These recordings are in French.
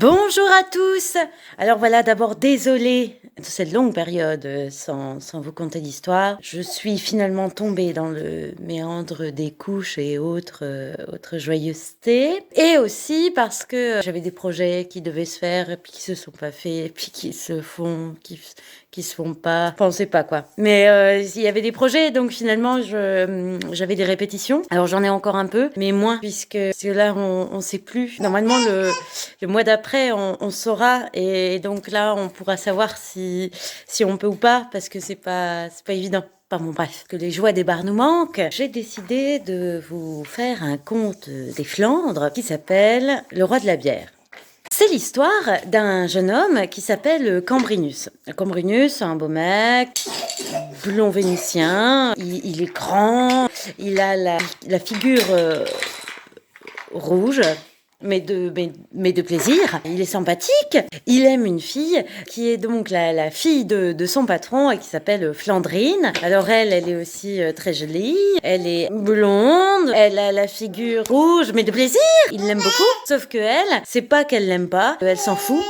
Bonjour à tous. Alors voilà, d'abord désolée de cette longue période sans vous conter d'histoire. Je suis finalement tombée dans le méandre des couches et autres joyeusetés. Et aussi parce que j'avais des projets qui devaient se faire et puis qui se sont pas faits, et puis qui se font, qui se font pas. Enfin, on sait pas quoi. Mais il y avait des projets, donc finalement j'avais des répétitions. Alors j'en ai encore un peu, mais moins puisque là on sait plus. Normalement le mois d'après, on saura, et donc là, on pourra savoir si on peut ou pas, parce que c'est pas évident. Enfin bon, bref, que les joies des bars nous manquent. J'ai décidé de vous faire un conte des Flandres qui s'appelle Le roi de la bière. C'est l'histoire d'un jeune homme qui s'appelle Cambrinus. Cambrinus, un beau mec, blond vénitien, il est grand, il a la figure rouge, mais de plaisir. Il est sympathique. Il aime une fille qui est donc la fille de son patron et qui s'appelle Flandrine. Alors elle est aussi très jolie. Elle est blonde. Elle a la figure rouge, mais de plaisir. Il l'aime beaucoup. Sauf que elle, c'est pas qu'elle l'aime pas. Elle s'en fout,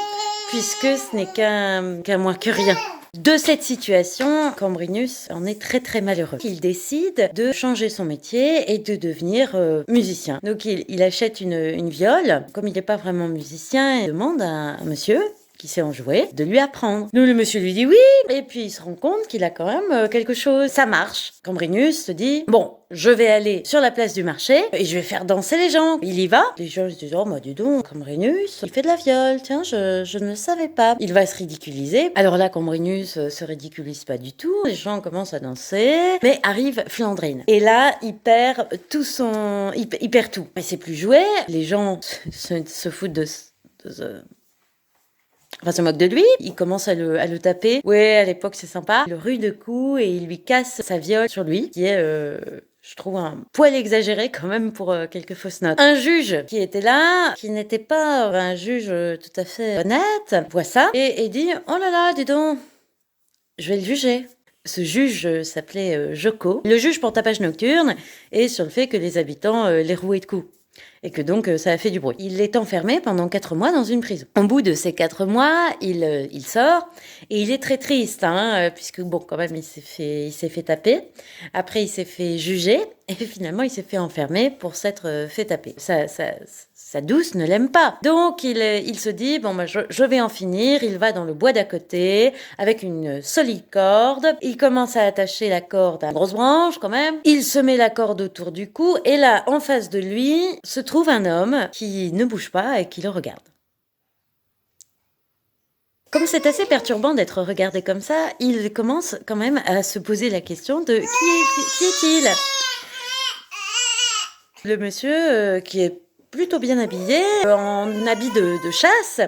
puisque ce n'est qu'un moins que rien. De cette situation, Cambrinus en est très très malheureux. Il décide de changer son métier et de devenir musicien. Donc il achète une viole. Comme il n'est pas vraiment musicien, il demande à un monsieur qui sait en jouer de lui apprendre. Nous, le monsieur lui dit oui, et puis il se rend compte qu'il a quand même quelque chose. Ça marche. Cambrinus se dit, bon, je vais aller sur la place du marché et je vais faire danser les gens. Il y va. Les gens se disent, oh bah dis donc, Cambrinus, il fait de la viole, tiens, je ne le savais pas. Il va se ridiculiser. Alors là, Cambrinus se ridiculise pas du tout. Les gens commencent à danser, mais arrive Flandrine. Et là, il perd tout son... Il perd tout. Il sait plus jouer. Les gens se foutent Enfin, se moque de lui, il commence à le taper. Ouais, à l'époque, c'est sympa. Il le rue de coups et il lui casse sa viole sur lui, qui est, je trouve, un poil exagéré quand même pour quelques fausses notes. Un juge qui était là, qui n'était pas un juge tout à fait honnête, voit ça et dit « Oh là là, dis donc, je vais le juger ». Ce juge s'appelait Joko. Le juge pour tapage nocturne et sur le fait que les habitants les rouaient de coups. Et que donc ça a fait du bruit. Il est enfermé pendant 4 mois dans une prison. Au bout de ces 4 mois, il sort et il est très triste, puisque bon, quand même, il s'est fait taper. Après, il s'est fait juger et finalement, il s'est fait enfermer pour s'être fait taper. Sa douce ne l'aime pas. Donc, il se dit, bon, bah, je vais en finir. Il va dans le bois d'à côté avec une solide corde. Il commence à attacher la corde à une grosse branche quand même. Il se met la corde autour du cou et là, en face de lui, se trouve un homme qui ne bouge pas et qui le regarde. Comme c'est assez perturbant d'être regardé comme ça, il commence quand même à se poser la question de qui est-il ? Le monsieur, qui est plutôt bien habillé, en habit de chasse,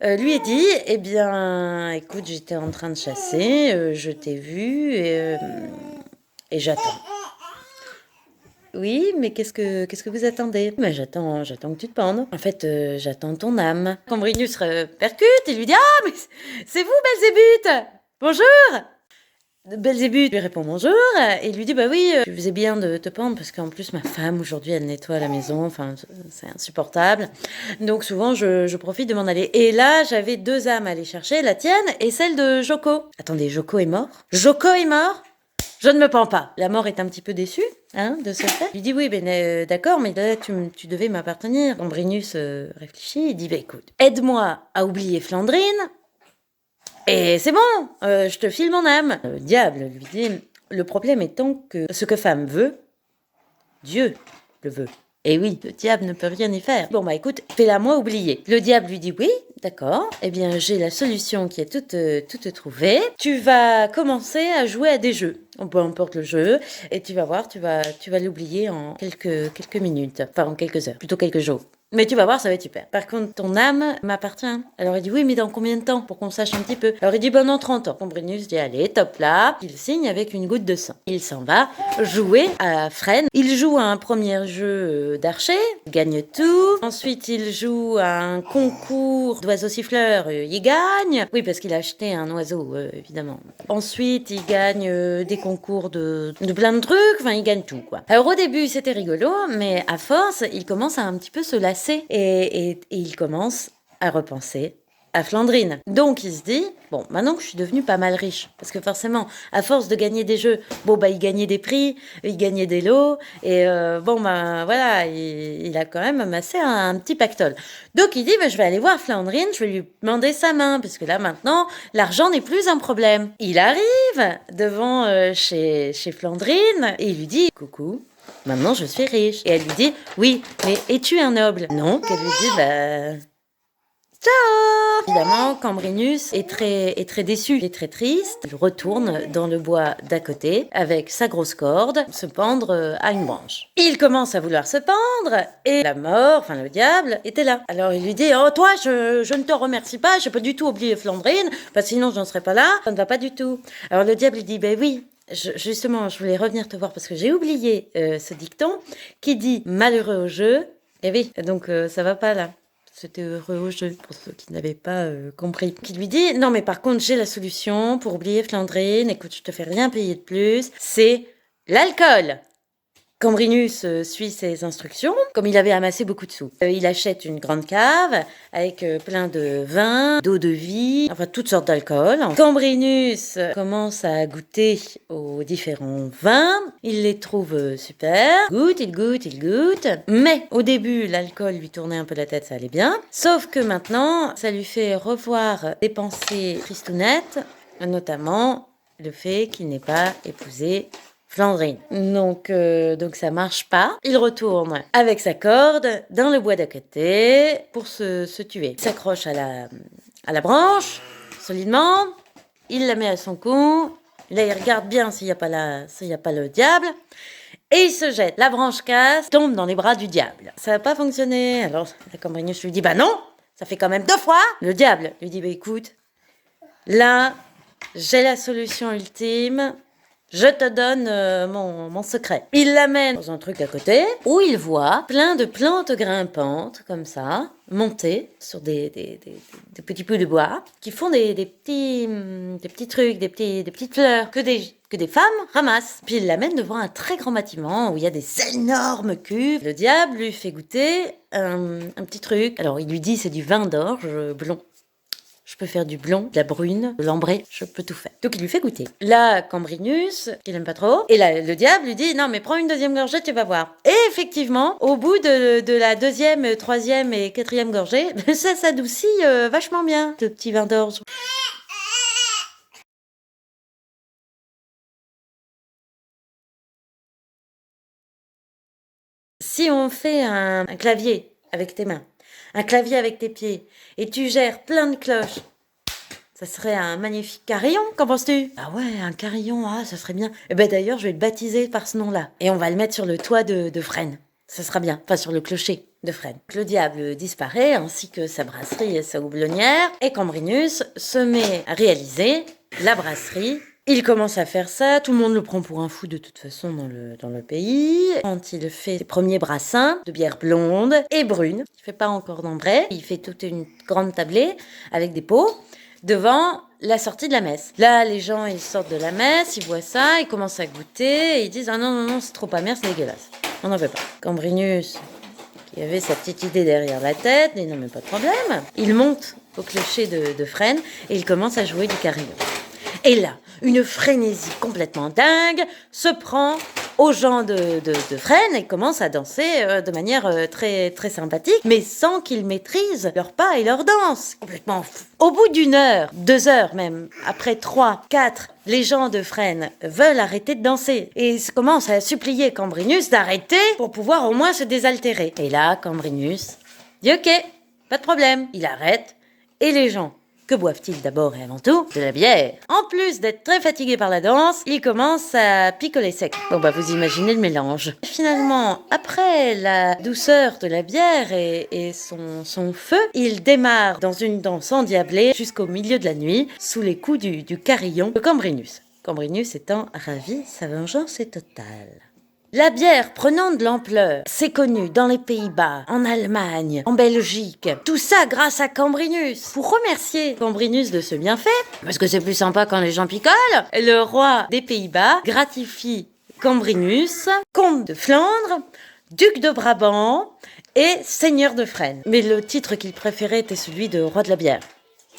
lui est dit, eh bien, écoute, j'étais en train de chasser, je t'ai vu et j'attends. Oui, mais qu'est-ce que vous attendez ? Mais j'attends que tu te pendes. En fait, j'attends ton âme. Cambrinus percute, il lui dit, ah, mais c'est vous, Belzébuth ! Bonjour ! Belzébuth lui répond bonjour et lui dit bah oui, tu faisais bien de te pendre parce qu'en plus ma femme aujourd'hui elle nettoie la maison, enfin c'est insupportable. Donc souvent je profite de m'en aller. Et là j'avais 2 âmes à aller chercher, la tienne et celle de Joko. Attendez, Joko est mort ? Joko est mort ? Je ne me pends pas. La mort est un petit peu déçue de ce fait. Il lui dit oui, ben d'accord, mais là tu devais m'appartenir. Cambrinus réfléchit, il dit bah écoute, aide-moi à oublier Flandrine. Et c'est bon, je te file mon âme. Le diable lui dit, le problème étant que ce que femme veut, Dieu le veut. Et oui, le diable ne peut rien y faire. Bon bah écoute, fais-la moi oublier. Le diable lui dit oui, d'accord. Eh bien j'ai la solution qui est toute trouvée. Tu vas commencer à jouer à des jeux. Peu importe le jeu, et tu vas voir, tu vas l'oublier en quelques minutes, enfin en quelques heures, plutôt quelques jours. Mais tu vas voir, ça va être super. Par contre, ton âme m'appartient. Alors il dit oui, mais dans combien de temps pour qu'on sache un petit peu ? Alors il dit dans 30 ans. Cambrinus dit allez, top là. Il signe avec une goutte de sang. Il s'en va jouer à Fresnes. Il joue à un premier jeu d'archer, il gagne tout. Ensuite, il joue à un concours d'oiseaux siffleurs, il gagne. Oui, parce qu'il a acheté un oiseau, évidemment. Ensuite, il gagne des concours de plein de trucs. Enfin, il gagne tout, quoi. Alors au début, c'était rigolo, mais à force, il commence à un petit peu se lasser. Et il commence à repenser à Flandrine. Donc il se dit, bon, maintenant que je suis devenue pas mal riche, parce que forcément, à force de gagner des jeux, bon, bah, il gagnait des prix, il gagnait des lots, et bon, bah, voilà, il a quand même amassé un petit pactole. Donc il dit, bah, je vais aller voir Flandrine, je vais lui demander sa main, parce que là, maintenant, l'argent n'est plus un problème. Il arrive devant chez Flandrine, et il lui dit, coucou, maintenant je suis riche. Et elle lui dit, oui, mais es-tu un noble? Non, qu'elle lui dit, bah... Ciao! Évidemment, Cambrinus est très déçu, il est très triste. Il retourne dans le bois d'à côté avec sa grosse corde, se pendre à une branche. Il commence à vouloir se pendre et la mort, enfin le diable, était là. Alors il lui dit, oh toi, je ne te remercie pas, j'ai pas du tout oublié Flandrine, parce que sinon je n'en serais pas là, ça ne va pas du tout. Alors le diable lui dit, ben oui, justement, je voulais revenir te voir parce que j'ai oublié ce dicton qui dit malheureux au jeu. Et oui, donc ça va pas là. C'était heureux au jeu, pour ceux qui n'avaient pas compris. Qui lui dit, non mais par contre j'ai la solution pour oublier Flandrine, écoute, je te fais rien payer de plus, c'est l'alcool. Cambrinus suit ses instructions, comme il avait amassé beaucoup de sous. Il achète une grande cave avec plein de vin, d'eau de vie, enfin toutes sortes d'alcool. Cambrinus commence à goûter aux différents vins. Il les trouve super. Il goûte. Mais au début, l'alcool lui tournait un peu la tête, ça allait bien. Sauf que maintenant, ça lui fait revoir des pensées tristounettes, notamment le fait qu'il n'ait pas épousé Flandrine. Donc ça marche pas. Il retourne avec sa corde dans le bois d'à côté pour se tuer. Il s'accroche à la branche solidement. Il la met à son cou. Là, il regarde bien s'il n'y a pas le diable. Et il se jette. La branche casse, tombe dans les bras du diable. Ça n'a pas fonctionné. Alors, la Cambrinus lui dit, bah non, ça fait quand même 2 fois. Le diable lui dit, bah écoute, là, j'ai la solution ultime. Je te donne mon secret. Il l'amène dans un truc à côté où il voit plein de plantes grimpantes comme ça, montées sur des petits bouts de bois qui font des petits trucs, des petites fleurs que des femmes ramassent. Puis il l'amène devant un très grand bâtiment où il y a des énormes cuves. Le diable lui fait goûter un petit truc. Alors il lui dit c'est du vin d'orge blond. Je peux faire du blond, de la brune, de l'ambré, je peux tout faire. Donc il lui fait goûter. Là, Cambrinus, qu'il aime pas trop, et là, le diable lui dit, non mais prends une deuxième gorgée, tu vas voir. Et effectivement, au bout de la 2e, 3e et 4e gorgée, ça s'adoucit vachement bien, ce petit vin d'orge. Si on fait un clavier avec tes mains, un clavier avec tes pieds, et tu gères plein de cloches, ça serait un magnifique carillon, qu'en penses-tu? Ah ouais, un carillon, ça serait bien. Et ben d'ailleurs, je vais le baptiser par ce nom-là. Et on va le mettre sur le toit de Fresnes. Ça sera bien, enfin sur le clocher de Fresnes. Le diable disparaît, ainsi que sa brasserie et sa houblonnière, et Cambrinus se met à réaliser la brasserie. Il commence à faire ça, tout le monde le prend pour un fou de toute façon dans le pays. Quand il fait ses premiers brassins de bière blonde et brune, il fait pas encore d'ambré, il fait toute une grande tablée avec des pots devant la sortie de la messe. Là, les gens, ils sortent de la messe, ils voient ça, ils commencent à goûter, et ils disent « Ah non, c'est trop amer, c'est dégueulasse. On n'en veut pas. » Cambrinus, qui avait sa petite idée derrière la tête, dit « Non, mais pas de problème. » Il monte au clocher de Fresnes et il commence à jouer du carillon. Et là, une frénésie complètement dingue se prend aux gens de Fresnes et commence à danser de manière très, très sympathique, mais sans qu'ils maîtrisent leurs pas et leurs danses. Complètement fou. Au bout d'1 heure, 2 heures même, après 3, 4, les gens de Fresnes veulent arrêter de danser et commencent à supplier Cambrinus d'arrêter pour pouvoir au moins se désaltérer. Et là, Cambrinus dit « Ok, pas de problème ». Il arrête et les gens... Que boivent-ils d'abord et avant tout? De la bière. En plus d'être très fatigué par la danse, il commence à picoler sec. Bon bah vous imaginez le mélange. Finalement, après la douceur de la bière et son feu, il démarre dans une danse endiablée jusqu'au milieu de la nuit, sous les coups du carillon de Cambrinus. Cambrinus étant ravi, sa vengeance est totale. La bière prenant de l'ampleur, c'est connu dans les Pays-Bas, en Allemagne, en Belgique. Tout ça grâce à Cambrinus. Pour remercier Cambrinus de ce bienfait, parce que c'est plus sympa quand les gens picolent, le roi des Pays-Bas gratifie Cambrinus, comte de Flandre, duc de Brabant et seigneur de Fresnes. Mais le titre qu'il préférait était celui de roi de la bière,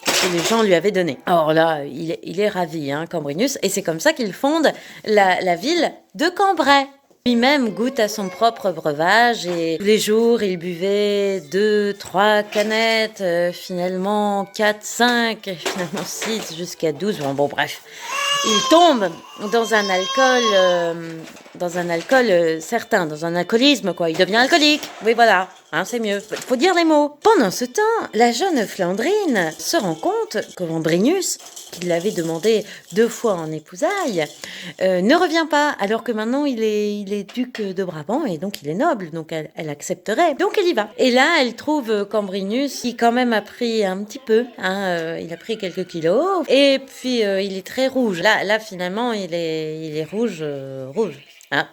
que les gens lui avaient donné. Alors là, il est ravi, hein, Cambrinus, et c'est comme ça qu'il fonde la ville de Cambrai. Lui-même goûte à son propre breuvage et tous les jours il buvait 2, 3 canettes, finalement 4, 5, finalement 6, jusqu'à 12. Bon, bref, il tombe dans un alcool certain, dans un alcoolisme, quoi. Il devient alcoolique. Oui, voilà, hein, c'est mieux. Faut dire les mots. Pendant ce temps, la jeune Flandrine se rend compte que Cambrinus, qui l'avait demandé 2 fois en épousailles, ne revient pas, alors que maintenant il est duc de Brabant et donc il est noble, donc elle accepterait. Donc elle y va. Et là, elle trouve Cambrinus qui quand même a pris un petit peu, hein, il a pris quelques kilos, et puis il est très rouge. Là finalement, il est rouge, rouge. Hein.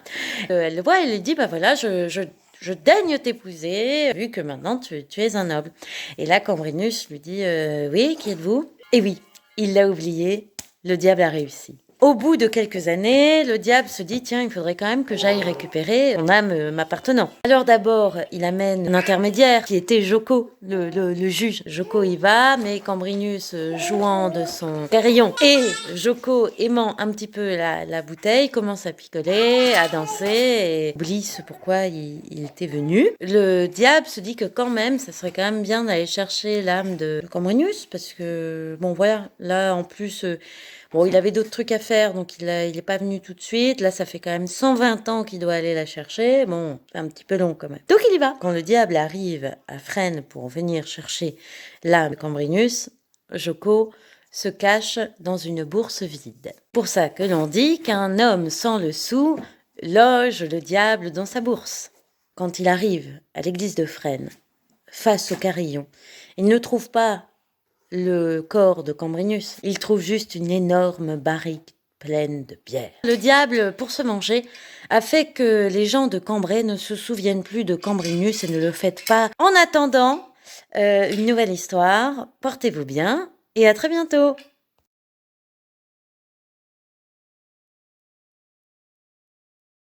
Elle le voit et lui dit, bah voilà, je daigne t'épouser, vu que maintenant tu es un noble. Et là, Cambrinus lui dit, oui, qui êtes-vous? Et oui, il l'a oublié, le diable a réussi. Au bout de quelques années, le diable se dit, tiens, il faudrait quand même que j'aille récupérer mon âme m'appartenant. Alors d'abord, il amène un intermédiaire qui était Joko, le juge. Joko y va, mais Cambrinus jouant de son carillon et Joko aimant un petit peu la bouteille, commence à picoler, à danser et oublie ce pourquoi il était venu. Le diable se dit que quand même, ça serait quand même bien d'aller chercher l'âme de Cambrinus parce que, bon voilà, là en plus... Bon, il avait d'autres trucs à faire, donc il est pas venu tout de suite. Là, ça fait quand même 120 ans qu'il doit aller la chercher. Bon, c'est un petit peu long quand même. Donc il y va. Quand le diable arrive à Fresnes pour venir chercher l'âme de Cambrinus, Joko se cache dans une bourse vide. Pour ça que l'on dit qu'un homme sans le sou loge le diable dans sa bourse. Quand il arrive à l'église de Fresnes, face au carillon, il ne trouve pas le corps de Cambrinus. Il trouve juste une énorme barrique pleine de bière. Le diable, pour se manger, a fait que les gens de Cambrai ne se souviennent plus de Cambrinus et ne le fêtent pas. En attendant, une nouvelle histoire, portez-vous bien et à très bientôt.